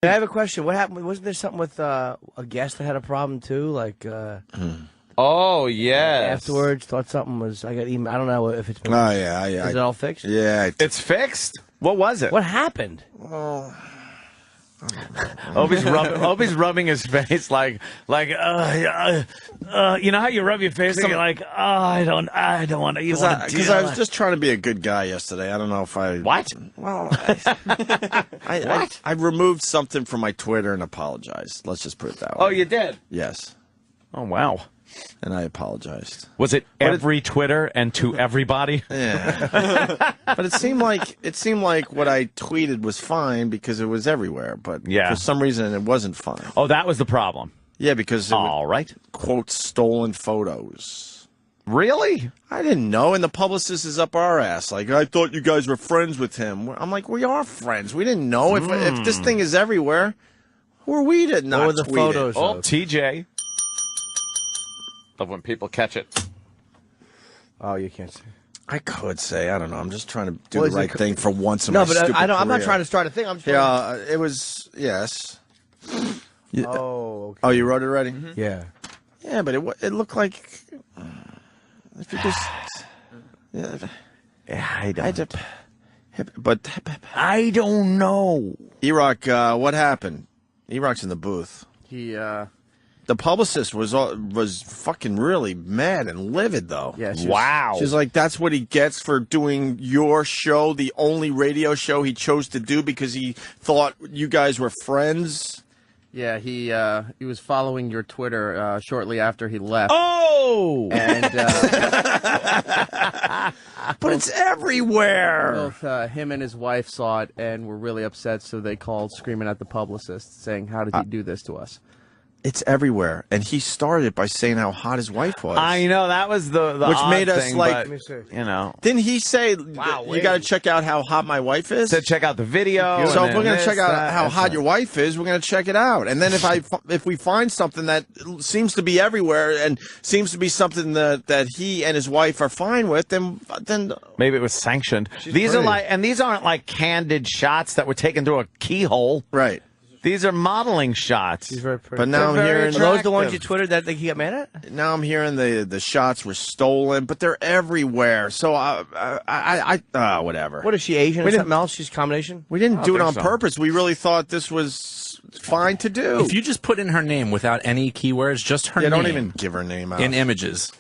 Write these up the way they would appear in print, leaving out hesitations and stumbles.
I have a question. What happened? Wasn't there something with a guest that had a problem too? Like, oh yes. Afterwards, thought something was. I got email. I don't know if it's been. Oh yeah. Is it all fixed? Yeah. It's fixed. What was it? What happened? Oh. Opie's rubbing his face like you know how you rub your face and you're like, oh, I don't want to. Because I was just trying to be a good guy yesterday. I don't know if I. What? Well, I removed something from my Twitter and apologized. Let's just put it that way. Oh, you did? Yes. Oh wow. And I apologized. Was it every Twitter and to everybody? Yeah. But it seemed like what I tweeted was fine because it was everywhere. But for some reason it wasn't fine. Oh, that was the problem. Yeah, because it all right. Quote stolen photos. Really? I didn't know. And the publicist is up our ass. Like, I thought you guys were friends with him. I'm like, we are friends. We didn't know. If this thing is everywhere, who are we to not the tweet photos? it? Oh, TJ. Love when people catch it. Oh, you can't say. I could say. I don't know. I'm just trying to do the right thing for once in my stupid No, but I'm not career. trying to start a thing. I'm just. Yeah, it was. Yes. Oh. Okay. Oh, you wrote it already? Mm-hmm. Yeah. Yeah, but it looked like. If you just. I don't. I don't know. E-Rock, what happened? E-Rock's in the booth. The publicist was fucking really mad and livid, though. Yeah. Wow. She's like, that's what he gets for doing your show, the only radio show he chose to do because he thought you guys were friends. Yeah, he was following your Twitter shortly after he left. Oh! And but it's everywhere. Both him and his wife saw it and were really upset, so they called screaming at the publicist, saying, "How did he do this to us?" It's everywhere, and he started by saying how hot his wife was. I know that was the which odd made us thing, like, but, you know. Didn't he say, Wow, you got to check out how hot my wife is? To check out the video. So if and we're going to this, check out that, how hot your wife is, we're going to check it out. And then if we find something that seems to be everywhere and seems to be something that he and his wife are fine with, then maybe it was sanctioned. These aren't like candid shots that were taken through a keyhole. Right. These are modeling shots. She's very pretty. But now I'm hearing Are those the ones you tweeted that he got mad at? Now I'm hearing the shots were stolen, but they're everywhere. So whatever. What is she, Asian or something else? She's a combination? We didn't do it on so. purpose. We really thought this was fine to do. If you just put in her name without any keywords, just her name. Don't even give her name out. In images.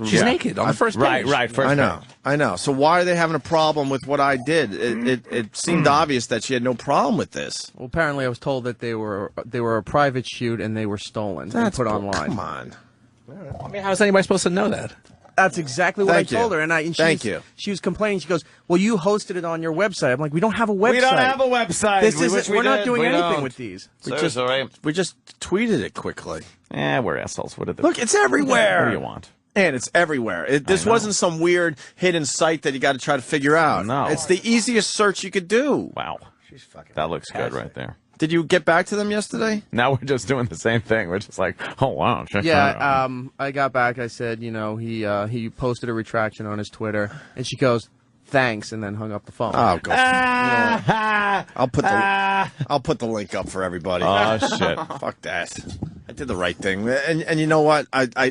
She's naked on the first page. Right. First I know. So why are they having a problem with what I did? It seemed obvious that she had no problem with this. Well, apparently I was told that they were a private shoot and they were stolen and put online. Come on. I mean, how is anybody supposed to know that? That's exactly what I told her. And she was complaining. She goes, "Well, you hosted it on your website." I'm like, "We don't have a website. We don't have a website. We're not doing anything with these." We just tweeted it quickly. We're assholes. What did they Look, it's everywhere. What do you want? And it's everywhere. This wasn't some weird hidden site that you got to try to figure out. No. It's the easiest search you could do. Wow. That looks good right there. Did you get back to them yesterday? Now we're just doing the same thing. We're just like, oh, wow. Yeah, I got back. I said, he posted a retraction on his Twitter. And she goes, "Thanks," and then hung up the phone. Oh, go. I'll put the link up for everybody. Oh, shit. Fuck that. I did the right thing. And you know what?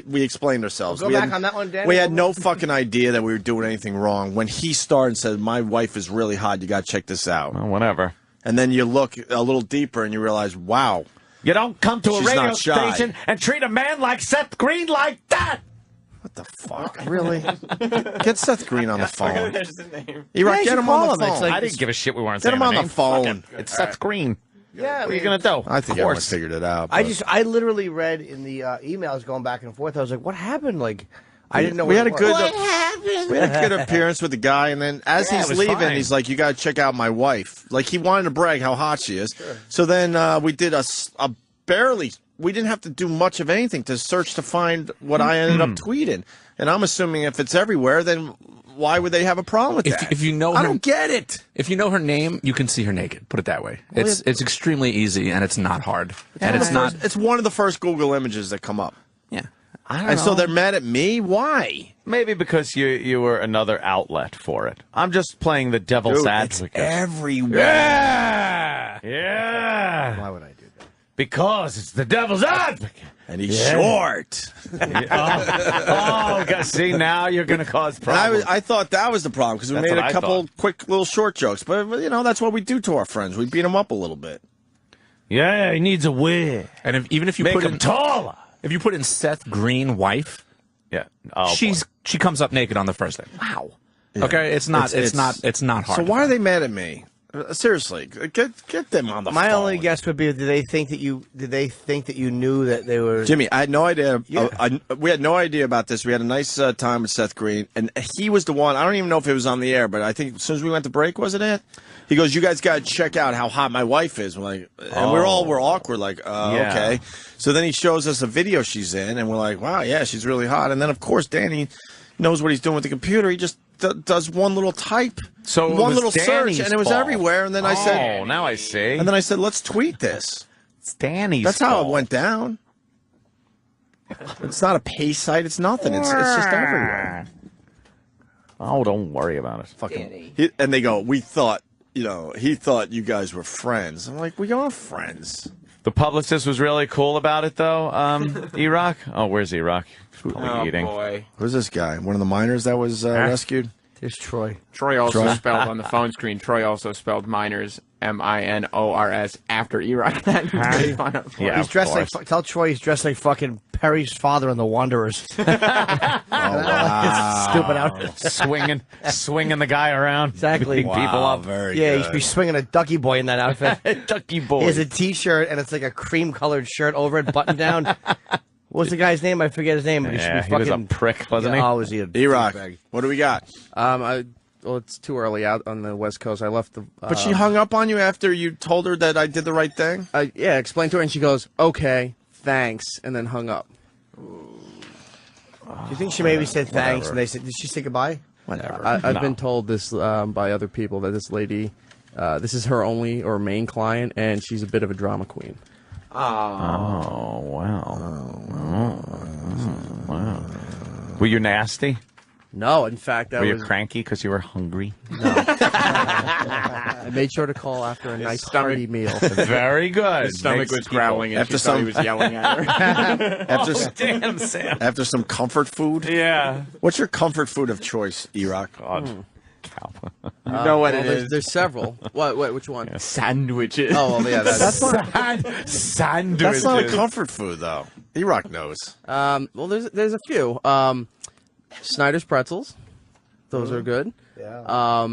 We explained ourselves. Go back on that one, Dan. We had no fucking idea that we were doing anything wrong. When he started and said, "My wife is really hot, you got to check this out." Well, whatever. And then you look a little deeper and you realize, wow. You don't come to a She's radio not shy. station and treat a man like Seth Green like that. What the fuck? Really? Get Seth Green on the phone. There's the name. E-Rock, get him on the phone. I didn't give a shit we weren't Get saying him on the the name. phone. It's Seth Green. Yeah. What are you going to do? I think everyone figured it out. I literally read in the emails going back and forth. I was like, what happened? Like, I didn't know we what had a it good was. we had a good appearance with the guy, and then as he's leaving, fine. he's like, "You got to check out my wife." Like he wanted to brag how hot she is. Sure. So then we did a barely. We didn't have to do much of anything to search to find what I ended up tweeting. And I'm assuming if it's everywhere, then why would they have a problem with that? If you know I don't get it. If you know her name, you can see her naked. Put it that way. It's extremely easy and it's not hard. It's one of the first Google images that come up. Yeah. I don't know. And so they're mad at me? Why? Maybe because you were another outlet for it. I'm just playing the devil's advocate. It's everywhere. Yeah. Why would I do that? Because it's the devil's advocate. And he's short. See, now you're going to cause And problems. I thought that was the problem because we That's made what a I couple thought. quick little short jokes. But, you know, that's what we do to our friends. We beat them up a little bit. Yeah, he needs a wig. And even if you Make put him in taller. if you put in Seth Green wife, Yeah. Oh, she comes up naked on the first day. Wow. Okay, it's not hard. So why are they mad at me? Seriously, get them on the My phone. only guess would be: did they think that you knew that they were? Jimmy, I had no idea. Yeah. We had no idea about this. We had a nice time with Seth Green, and he was the one. I don't even know if it was on the air, but I think as soon as we went to break, wasn't it? He goes, "You guys got to check out how hot my wife is." We're like, and we're awkward, like, Yeah. okay. So then he shows us a video she's in, and we're like, wow, yeah, she's really hot. And then of course Danny knows what he's doing with the computer. He just does one little type, So it one was little Danny's search, and it was fault. everywhere. And then I said, Oh, now I see. let's tweet this. It's Danny's That's how it fault. went down. It's not a pay site. It's nothing. It's just everywhere. Oh, don't worry about it. Fucking. And they go, we thought, he thought you guys were friends. I'm like, we are friends. The publicist was really cool about it, though. E-Rock? Oh, where's E-Rock? He's probably eating. Boy. Who's this guy? One of the miners that was rescued? There's Troy. Troy also Troy? spelled on the phone screen. Troy also spelled minors, minors, after E-Rock. Yeah, He's of dressed course. like. Tell Troy he's dressed like fucking Perry's father in The Wanderers. Wow. Stupid outfit. swinging the guy around. Exactly. Beating people up. Very Yeah, good. he should be swinging a ducky boy in that outfit. Ducky He boy. has a T-shirt and it's like a cream-colored shirt over it, buttoned down. What's the guy's name? I forget his name. But he should Yeah, be he was a fucking prick, wasn't he? Oh, was he a E-Rock, douchebag? what do we got? Well, it's too early out on the West Coast. I left the. But she hung up on you after you told her that I did the right thing? Yeah, explained to her, and she goes, "Okay, thanks," and then hung up. Do you think she maybe said thanks and they said, did she say goodbye? Whatever. I've been told this by other people that this lady, this is her only or main client, and she's a bit of a drama queen. Oh, wow. Wow. Were you nasty? No, in fact, Were you cranky because you were hungry? I made sure to call after a nice hearty meal. Very good. His stomach Makes was people- growling and After she thought he some- was yelling at her. Damn, Sam. After some comfort food? Yeah. What's your comfort food of choice, E-Rock? God. Cow. You know what Well, it is. there's several. What? Which one? Sandwiches. Oh, well, yeah, that's Sandwiches. That's not a comfort food, though. E-Rock knows. well, there's a few. Snyder's pretzels, those are good. Yeah.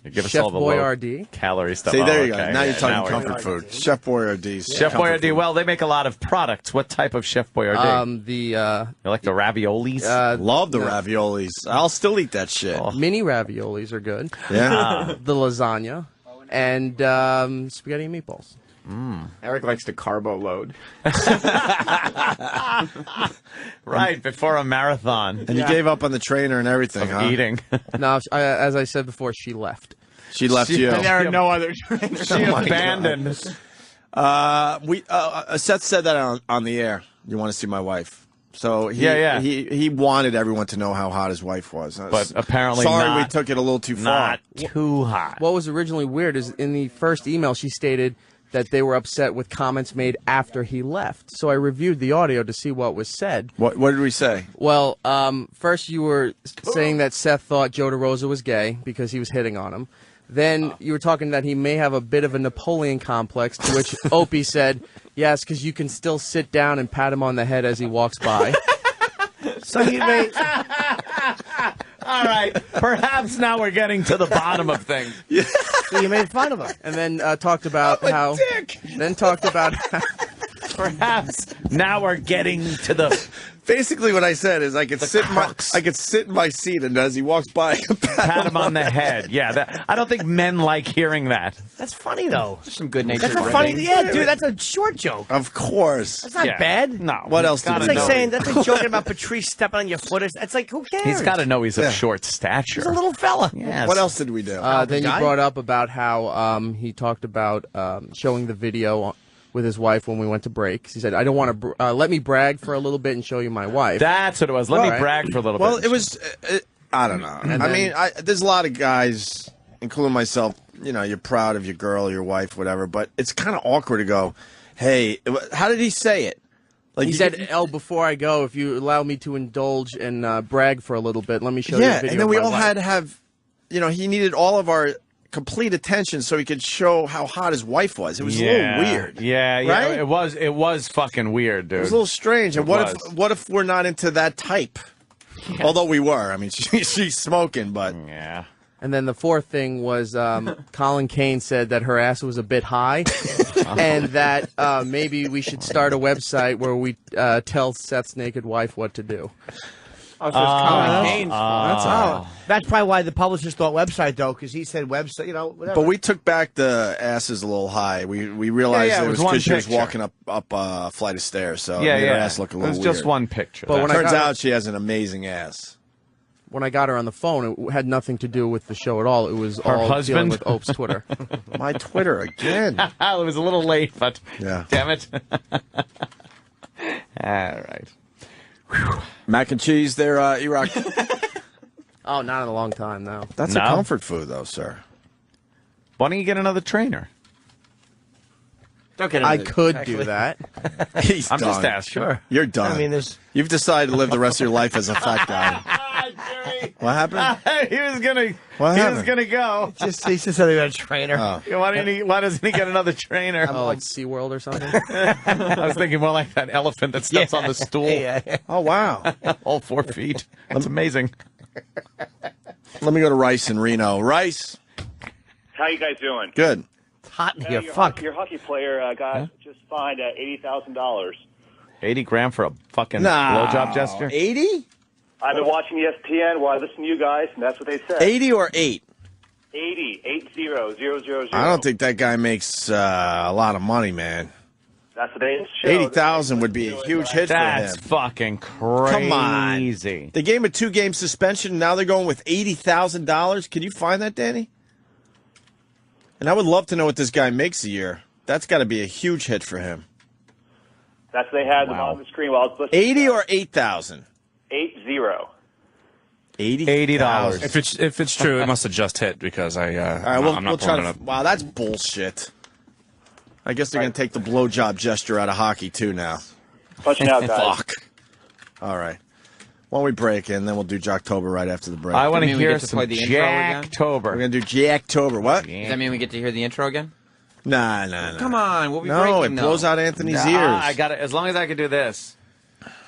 Give us Chef all the low Boyardee. calorie stuff. See, there Oh, you go. okay. Now Yeah, you're talking we're- comfort food. Chef Boyardee's. Chef comfort Boyardee. food. Well, they make a lot of products. What type of Chef Boyardee? The you like the raviolis? Love the raviolis. I'll still eat that shit. Oh. mini raviolis are good. Yeah. The lasagna and spaghetti and meatballs. Eric likes to carbo load. Right, before a marathon And you gave up on the trainer and everything, of huh? eating. No, as I said before, she left. She left you. There are no other trainers. She abandoned. Seth said that on the air. You want to see my wife? So he wanted everyone to know how hot his wife was. But apparently sorry not- we took it a little too far. Not too hot. What was originally weird is in the first email she stated that they were upset with comments made after he left. So I reviewed the audio to see what was said. What did we say? Well, first you were saying that Seth thought Joe DeRosa was gay because he was hitting on him. Then you were talking that he may have a bit of a Napoleon complex, to which Opie said, yes, because you can still sit down and pat him on the head as he walks by. So he made. All right, perhaps now we're getting to the bottom of things. So you made fun of him. And then talked about how... Then talked about... Perhaps now we're getting to the Basically, what I said is I could sit in my seat, and as he walks by, I could pat him on the head. Yeah, I don't think men like hearing that. That's funny though. Some good natured That's a funny. Yeah, dude. That's a short joke. Of course. That's not Yeah. bad. No. What else did Gotta we It's like know? saying that's like joking about Patrice stepping on your foot. It's like who cares? He's got to know he's of Yeah. short stature. He's a little fella. Yes. What else did we do? then you guy? brought up about how he talked about showing the video with his wife when we went to break. He said, I don't want to... let me brag for a little bit and show you my wife. That's what it was. Let me Right. brag for a little Well, bit. it was. I don't know. I mean, there's a lot of guys, including myself, you're proud of your girl, your wife, whatever. But it's kind of awkward to go, hey, how did he say it? Like He said, before I go, if you allow me to indulge and brag for a little bit, let me show you a yeah, video and then we of my all wife." had to have, he needed all of our complete attention so he could show how hot his wife was. It was a little weird. Yeah, right? It was fucking weird, dude. It was a little strange. And what if we're not into that type? Yeah. Although we were. I mean, she's smoking, but yeah. And then the fourth thing was Colin Kane said that her ass was a bit high, and that maybe we should start a website where we tell Seth's naked wife what to do. Oh, so it's Colin Kane's fault. That's probably why the publishers thought website, though, because he said website, whatever. But we took back the asses a little high. We realized it was because she was walking up a flight of stairs, so it made her ass look a little weird. It was just one picture. But when turns out she has an amazing ass. When I got her on the phone, it had nothing to do with the show at all. It was Her all dealing husband? with Ope's Twitter. My Twitter again. It was a little late, but yeah. Damn it. All right. Whew. Mac and cheese there, E-Rock. Oh, not in a long time now. That's a comfort food, though, sir. Why don't you get another trainer? Don't get I could do that. He's I'm done. just asking. Sure. You're done. I mean, You've decided to live the rest of your life as a fat guy. What happened? He was gonna. What he happened? was gonna go. he said something about a trainer. Oh. Why doesn't he get another trainer? Oh, like SeaWorld or something? I was thinking more like that elephant that steps on the stool. Yeah. Oh, wow. All 4 feet. That's amazing. Let me go to Rice in Reno. Rice. How you guys doing? Good. It's hot in here. Your Fuck. Your hockey player got just fined $80,000. 80 grand for a fucking Nah. blowjob gesture? 80? I've been watching ESPN while I listen to you guys, and that's what they said. 80 or 8? 80,000. I don't think that guy makes a lot of money, man. That's what they showed. 80,000 would be a huge hit for That's him. fucking crazy. Come on. They gave him a 2-game suspension. Now they're going with $80,000. Can you find that, Danny? And I would love to know what this guy makes a year. That's got to be a huge hit for him. That's what they had on the screen while I was listening. 80 or 8,000? 80. $80. If it's true, it must have just hit because All right, I'm we'll not try pulling to. it up. Wow, that's bullshit. I guess they're going to take the blowjob gesture out of hockey, too, now. Punching out, guys. Fuck. All right. Why don't we break in, then we'll do Jocktober right after the break. I want to mean we hear get to some play the intro again? Jacktober. We're going to do Jacktober. What? Does that mean we get to hear the intro again? Nah. Come on, we'll be No, breaking it blows out Anthony's ears. I got it. As long as I can do this.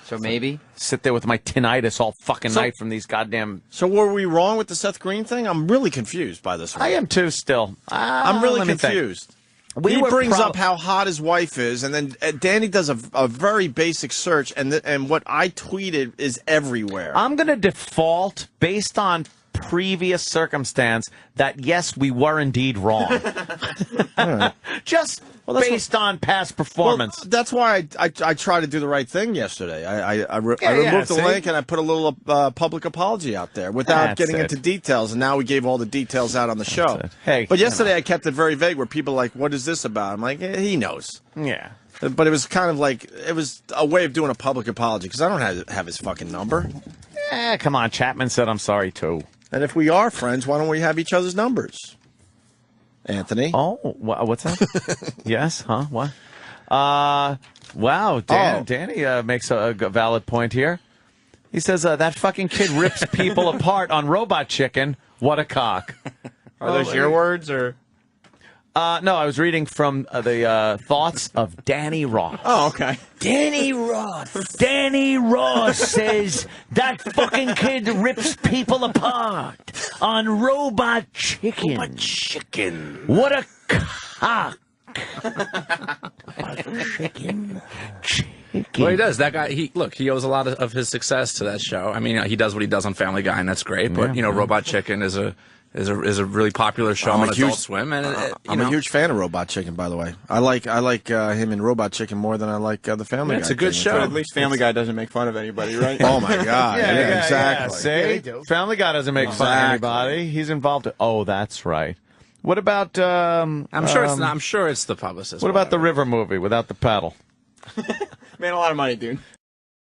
So maybe? Sit there with my tinnitus all fucking night from these goddamn... So were we wrong with the Seth Green thing? I'm really confused by this one. I am too still. I'm really let me think. confused. We He were brings prob- up how hot his wife is, and then Danny does a very basic search, and what I tweeted is everywhere. I'm going to default based on previous circumstance that yes, we were indeed wrong. Just based on past performance. Well, that's why I tried to do the right thing yesterday. I removed the see? link and I put a little public apology out there without That's getting it. into details, and now we gave all the details out on the show. it. Hey, but you yesterday I kept it very vague where people are like, what is this about? I'm like, he knows. Yeah. But it was kind of like, it was a way of doing a public apology because I don't have his fucking number. Come on. Chapman said I'm sorry too. And if we are friends, why don't we have each other's numbers? Anthony? Oh, what's that? Yes? Huh? What? Wow. Danny makes a valid point here. He says that fucking kid rips people apart on Robot Chicken. What a cock. Are those your words or? No, I was reading from the thoughts of Danny Ross. Oh, okay. Danny Roth. Danny Ross says that fucking kid rips people apart on Robot Chicken. Robot Chicken. What a cock. Chicken. Well, he does. That guy, he owes a lot of his success to that show. I mean, he does what he does on Family Guy, and that's great. But Robot Chicken is a really popular show on Adult Swim, and I'm a huge fan of Robot Chicken, by the way. I like him in Robot Chicken more than I like the Family Guy. it's a good thing. show. At least Family Guy doesn't make fun of anybody, right? Oh my God! yeah, exactly. See? they do. Family Guy doesn't make fun of anybody. He's involved. Oh, that's right. What about? I'm sure it's not. I'm sure it's the publicist. What about the River movie without the paddle? Made a lot of money, dude.